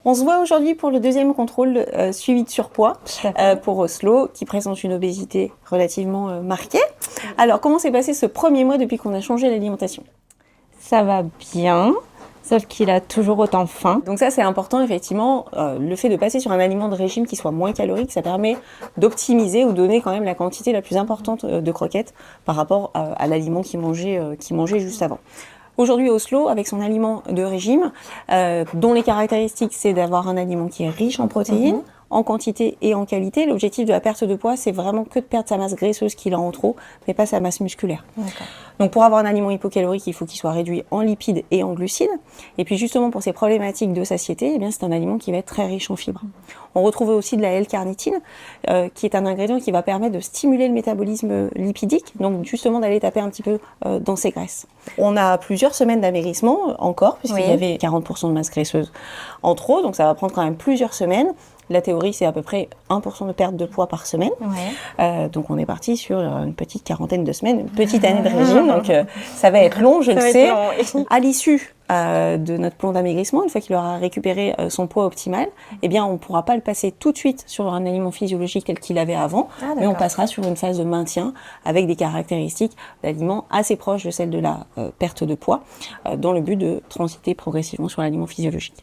On se voit aujourd'hui pour le deuxième contrôle suivi de surpoids pour Oslo, qui présente une obésité relativement marquée. Alors, comment s'est passé ce premier mois depuis qu'on a changé l'alimentation? Ça va bien, sauf qu'il a toujours autant faim. Donc ça, c'est important, effectivement. Le fait de passer sur un aliment de régime qui soit moins calorique, ça permet d'optimiser ou donner quand même la quantité la plus importante de croquettes par rapport à l'aliment qu'il mangeait juste avant. Aujourd'hui, Oslo, avec son aliment de régime, dont les caractéristiques, c'est d'avoir un aliment qui est riche en protéines, en quantité et en qualité. L'objectif de la perte de poids, c'est vraiment que de perdre sa masse graisseuse qu'il a en trop, mais pas sa masse musculaire. Donc pour avoir un aliment hypocalorique, il faut qu'il soit réduit en lipides et en glucides. Et puis justement, pour ces problématiques de satiété, eh bien, c'est un aliment qui va être très riche en fibres. On retrouve aussi de la L-carnitine, qui est un ingrédient qui va permettre de stimuler le métabolisme lipidique, donc justement d'aller taper un petit peu dans ces graisses. On a plusieurs semaines d'amaigrissement encore, puisqu'il y avait 40% de masse graisseuse en trop, donc ça va prendre quand même plusieurs semaines. La théorie, c'est à peu près 1% de perte de poids par semaine. Donc on est parti sur une petite quarantaine de semaines, une petite année de régime. Donc ça va être long, je le sais. À l'issue de notre plan d'amaigrissement, une fois qu'il aura récupéré son poids optimal, eh bien on ne pourra pas le passer tout de suite sur un aliment physiologique tel qu'il avait avant, mais on passera sur une phase de maintien avec des caractéristiques d'aliments assez proches de celles de la perte de poids, dans le but de transiter progressivement sur l'aliment physiologique.